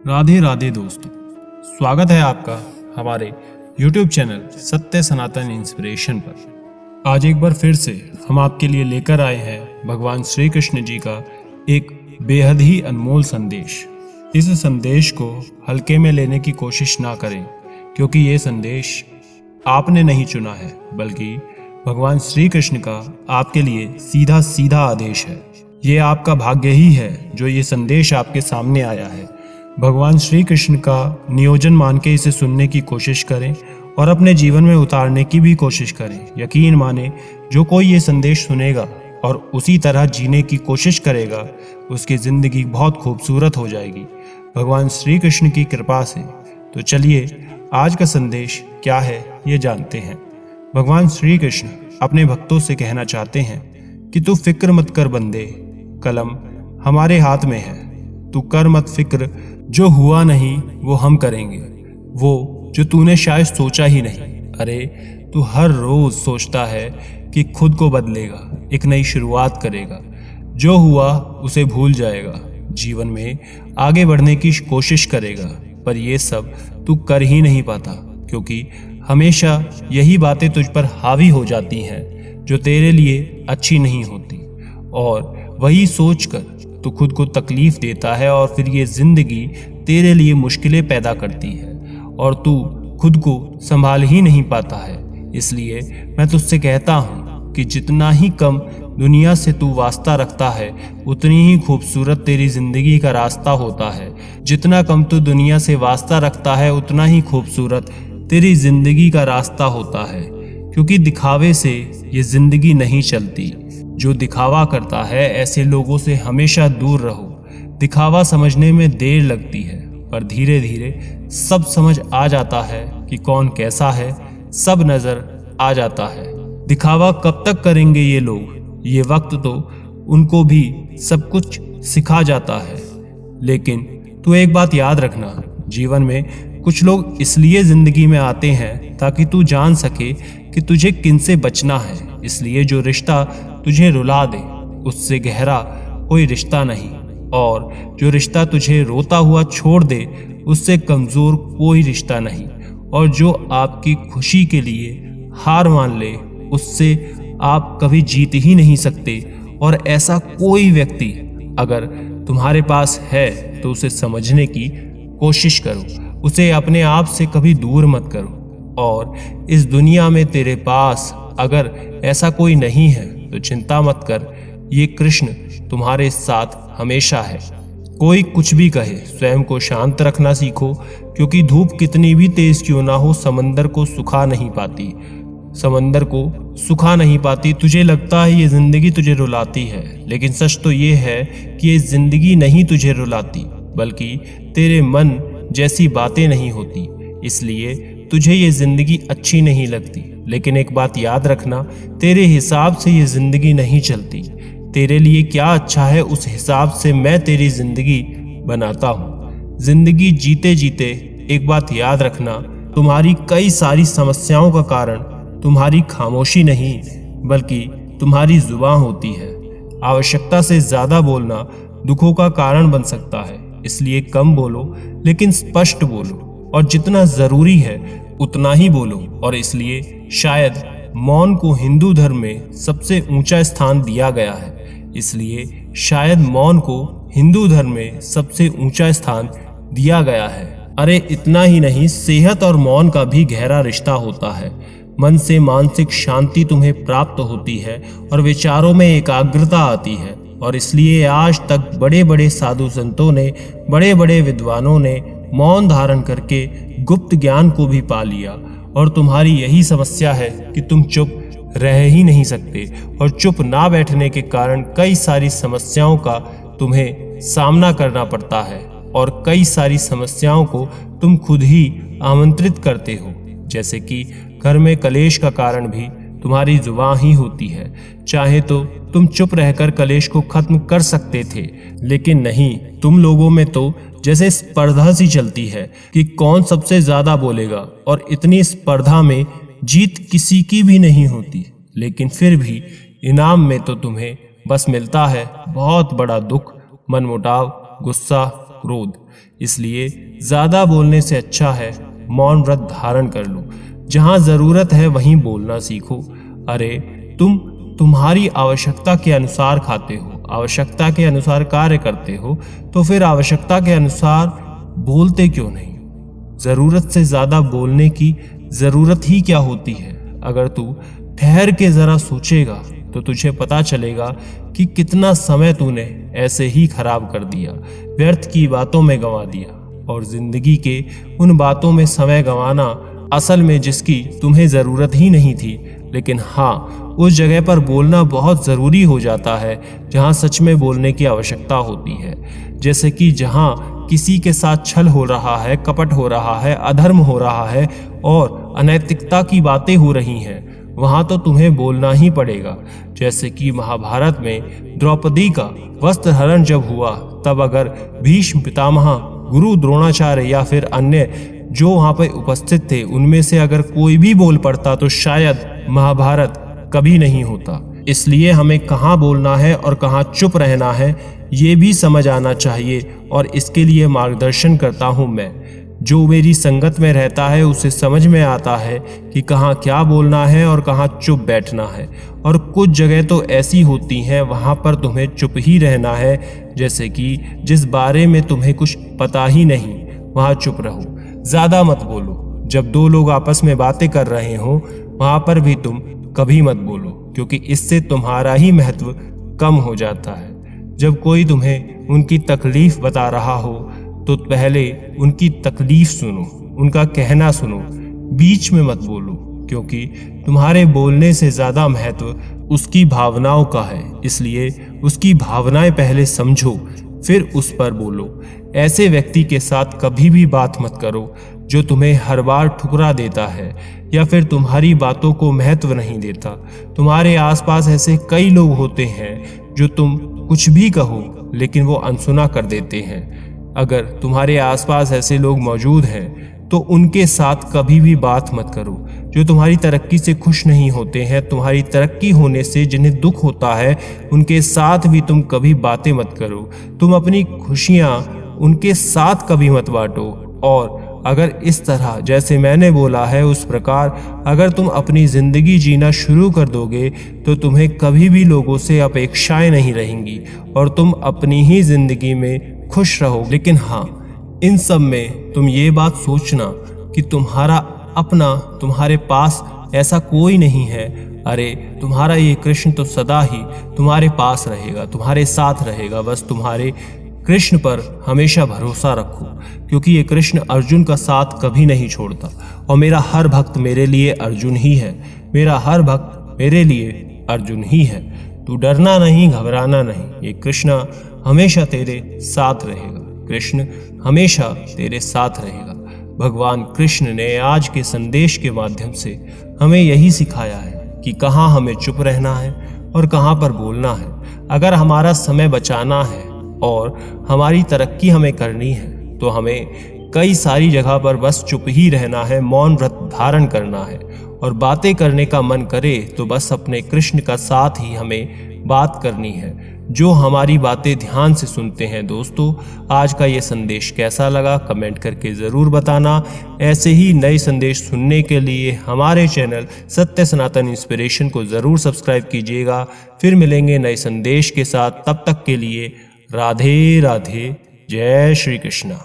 राधे राधे दोस्तों, स्वागत है आपका हमारे YouTube चैनल सत्य सनातन इंस्पिरेशन पर। आज एक बार फिर से हम आपके लिए लेकर आए हैं भगवान श्री कृष्ण जी का एक बेहद ही अनमोल संदेश। इस संदेश को हल्के में लेने की कोशिश ना करें, क्योंकि ये संदेश आपने नहीं चुना है, बल्कि भगवान श्री कृष्ण का आपके लिए सीधा सीधा आदेश है। ये आपका भाग्य ही है जो ये संदेश आपके सामने आया है। भगवान श्री कृष्ण का नियोजन मान के इसे सुनने की कोशिश करें और अपने जीवन में उतारने की भी कोशिश करें। यकीन माने, जो कोई ये संदेश सुनेगा और उसी तरह जीने की कोशिश करेगा, उसकी जिंदगी बहुत खूबसूरत हो जाएगी भगवान श्री कृष्ण की कृपा से। तो चलिए आज का संदेश क्या है ये जानते हैं। भगवान श्री कृष्ण अपने भक्तों से कहना चाहते हैं कि तू फिक्र मत कर बंदे, कलम हमारे हाथ में है। तू कर मत फिक्र, जो हुआ नहीं वो हम करेंगे, वो जो तूने शायद सोचा ही नहीं। अरे तू हर रोज सोचता है कि खुद को बदलेगा, एक नई शुरुआत करेगा, जो हुआ उसे भूल जाएगा, जीवन में आगे बढ़ने की कोशिश करेगा। पर ये सब तू कर ही नहीं पाता, क्योंकि हमेशा यही बातें तुझ पर हावी हो जाती हैं जो तेरे लिए अच्छी नहीं होती, और वही सोचकर तू खुद को तकलीफ देता है और फिर ये जिंदगी तेरे लिए मुश्किलें पैदा करती है और तू खुद को संभाल ही नहीं पाता है। इसलिए मैं तुझसे कहता हूँ कि जितना ही कम दुनिया से तू वास्ता रखता है, उतनी ही खूबसूरत तेरी जिंदगी का रास्ता होता है। जितना कम तू दुनिया से वास्ता रखता है, उतना ही खूबसूरत तेरी जिंदगी का रास्ता होता है, क्योंकि दिखावे से ये जिंदगी नहीं चलती। जो दिखावा करता है, ऐसे लोगों से हमेशा दूर रहो। दिखावा समझने में देर लगती है, पर धीरे धीरे सब समझ आ जाता है कि कौन कैसा है, सब नजर आ जाता है। दिखावा कब तक करेंगे ये लोग, ये वक्त तो उनको भी सब कुछ सिखा जाता है। लेकिन तू एक बात याद रखना, जीवन में कुछ लोग इसलिए जिंदगी में आते हैं ताकि तू जान सके कि तुझे किनसे बचना है। इसलिए जो रिश्ता तुझे रुला दे, उससे गहरा कोई रिश्ता नहीं, और जो रिश्ता तुझे रोता हुआ छोड़ दे, उससे कमजोर कोई रिश्ता नहीं, और जो आपकी खुशी के लिए हार मान ले, उससे आप कभी जीत ही नहीं सकते। और ऐसा कोई व्यक्ति अगर तुम्हारे पास है तो उसे समझने की कोशिश करो, उसे अपने आप से कभी दूर मत करो। और इस दुनिया में तेरे पास अगर ऐसा कोई नहीं है तो चिंता मत कर, ये कृष्ण तुम्हारे साथ हमेशा है। कोई कुछ भी कहे, स्वयं को शांत रखना सीखो, क्योंकि धूप कितनी भी तेज क्यों ना हो, समंदर को सुखा नहीं पाती। समंदर को सुखा नहीं पाती। तुझे लगता है ये जिंदगी तुझे रुलाती है, लेकिन सच तो ये है कि ये जिंदगी नहीं तुझे रुलाती, बल्कि तेरे मन जैसी बातें नहीं होती, इसलिए तुझे ये जिंदगी अच्छी नहीं लगती। लेकिन एक बात याद रखना, तेरे हिसाब से ये जिंदगी नहीं चलती। तेरे लिए क्या अच्छा है, उस हिसाब से मैं तेरी जिंदगी बनाता हूँ। जिंदगी जीते जीते एक बात याद रखना, तुम्हारी कई सारी समस्याओं का कारण तुम्हारी खामोशी नहीं, बल्कि तुम्हारी जुबान होती है। आवश्यकता से ज्यादा बोलना दुखों का कारण बन सकता है, इसलिए कम बोलो, लेकिन स्पष्ट बोलो, और जितना जरूरी है उतना ही बोलो। और इसलिए शायद मौन को हिंदू धर्म में सबसे ऊंचा स्थान दिया गया है। इसलिए शायद मौन को हिंदू धर्म में सबसे ऊंचा स्थान दिया गया है। अरे इतना ही नहीं, सेहत और मौन का भी गहरा रिश्ता होता है। मन से मानसिक शांति तुम्हें प्राप्त होती है और विचारों में एकाग्रता आती है। और इसलिए आज तक बड़े बड़े साधु संतों ने, बड़े बड़े विद्वानों ने मौन धारण करके गुप्त ज्ञान को भी पा लिया। और तुम्हारी यही समस्या है कि तुम चुप रह ही नहीं सकते, और चुप ना बैठने के कारण कई सारी समस्याओं का तुम्हें सामना करना पड़ता है, और कई सारी समस्याओं को तुम खुद ही आमंत्रित करते हो। जैसे कि घर में कलेश का कारण भी तुम्हारी जुबान ही होती है। चाहे तो तुम चुप रहकर कलेश को खत्म कर सकते थे, लेकिन नहीं, तुम लोगों में तो जैसे स्पर्धा सी चलती है कि कौन सबसे ज्यादा बोलेगा, और इतनी स्पर्धा में जीत किसी की भी नहीं होती। लेकिन फिर भी इनाम में तो तुम्हें बस मिलता है बहुत बड़ा दुख, मनमुटाव, गुस्सा क्रोध। इसलिए ज्यादा बोलने से अच्छा है मौन व्रत धारण कर लो। जहां जरूरत है वहीं बोलना सीखो। अरे तुम्हारी आवश्यकता के अनुसार खाते हो, आवश्यकता के अनुसार कार्य करते हो, तो फिर आवश्यकता के अनुसार बोलते क्यों नहीं? जरूरत से ज्यादा बोलने की जरूरत ही क्या होती है? अगर तू ठहर के जरा सोचेगा तो तुझे पता चलेगा कि कितना समय तूने ऐसे ही खराब कर दिया, व्यर्थ की बातों में गंवा दिया। और जिंदगी के उन बातों में समय गंवाना असल में जिसकी तुम्हें जरूरत ही नहीं थी, लेकिन हाँ, उस जगह पर बोलना बहुत जरूरी हो जाता है जहाँ सच में बोलने की आवश्यकता होती है। जैसे कि जहाँ किसी के साथ छल हो रहा है, कपट हो रहा है, अधर्म हो रहा है और अनैतिकता की बातें हो रही हैं, वहां तो तुम्हें बोलना ही पड़ेगा। जैसे कि महाभारत में द्रौपदी का वस्त्र हरण जब हुआ, तब अगर भीष्म पितामह, गुरु द्रोणाचार्य या फिर अन्य जो वहां पर उपस्थित थे उनमें से अगर कोई भी बोल पड़ता तो शायद महाभारत कभी नहीं होता। इसलिए हमें कहाँ बोलना है और कहाँ चुप रहना है ये भी समझ आना चाहिए, और इसके लिए मार्गदर्शन करता हूँ मैं। जो मेरी संगत में रहता है उसे समझ में आता है कि कहाँ क्या बोलना है और कहाँ चुप बैठना है। और कुछ जगह तो ऐसी होती हैं वहाँ पर तुम्हें चुप ही रहना है, जैसे कि जिस बारे में तुम्हें कुछ पता ही नहीं वहाँ चुप रहो, ज़्यादा मत बोलो। जब दो लोग आपस में बातें कर रहे हो वहाँ पर भी तुम कभी मत बोलो, क्योंकि इससे तुम्हारा ही महत्व कम हो जाता है। जब कोई तुम्हें उनकी तकलीफ बता रहा हो तो पहले उनकी तकलीफ सुनो, उनका कहना सुनो, बीच में मत बोलो, क्योंकि तुम्हारे बोलने से ज्यादा महत्व उसकी भावनाओं का है। इसलिए उसकी भावनाएं पहले समझो, फिर उस पर बोलो। ऐसे व्यक्ति के साथ कभी भी बात मत करो जो तुम्हें हर बार ठुकरा देता है या फिर तुम्हारी बातों को महत्व नहीं देता। तुम्हारे आसपास ऐसे कई लोग होते हैं जो तुम कुछ भी कहो लेकिन वो अनसुना कर देते हैं। अगर तुम्हारे आसपास ऐसे लोग मौजूद हैं तो उनके साथ कभी भी बात मत करो। जो तुम्हारी तरक्की से खुश नहीं होते हैं, तुम्हारी तरक्की होने से जिन्हें दुख होता है, उनके साथ भी तुम कभी बातें मत करो। तुम अपनी खुशियां उनके साथ कभी मत बांटो। और अगर इस तरह जैसे मैंने बोला है उस प्रकार अगर तुम अपनी जिंदगी जीना शुरू कर दोगे तो तुम्हें कभी भी लोगों से अपेक्षाएं नहीं रहेंगी और तुम अपनी ही जिंदगी में खुश रहो। लेकिन हाँ, इन सब में तुम ये बात सोचना कि तुम्हारा अपना तुम्हारे पास ऐसा कोई नहीं है। अरे तुम्हारा ये कृष्ण तो सदा ही तुम्हारे पास रहेगा, तुम्हारे साथ रहेगा। बस तुम्हारे कृष्ण पर हमेशा भरोसा रखो, क्योंकि ये कृष्ण अर्जुन का साथ कभी नहीं छोड़ता। और मेरा हर भक्त मेरे लिए अर्जुन ही है, मेरा हर भक्त मेरे लिए अर्जुन ही है। तू डरना नहीं, घबराना नहीं, ये कृष्ण हमेशा तेरे साथ रहेगा, कृष्ण हमेशा तेरे साथ रहेगा। भगवान कृष्ण ने आज के संदेश के माध्यम से हमें यही सिखाया है कि कहाँ हमें चुप रहना है और कहाँ पर बोलना है। अगर हमारा समय बचाना है और हमारी तरक्की हमें करनी है तो हमें कई सारी जगह पर बस चुप ही रहना है, मौन व्रत धारण करना है। और बातें करने का मन करे तो बस अपने कृष्ण का साथ ही हमें बात करनी है, जो हमारी बातें ध्यान से सुनते हैं। दोस्तों, आज का ये संदेश कैसा लगा कमेंट करके ज़रूर बताना। ऐसे ही नए संदेश सुनने के लिए हमारे चैनल सत्य सनातन इंस्पिरेशन को ज़रूर सब्सक्राइब कीजिएगा। फिर मिलेंगे नए संदेश के साथ, तब तक के लिए राधे राधे, जय श्री कृष्णा।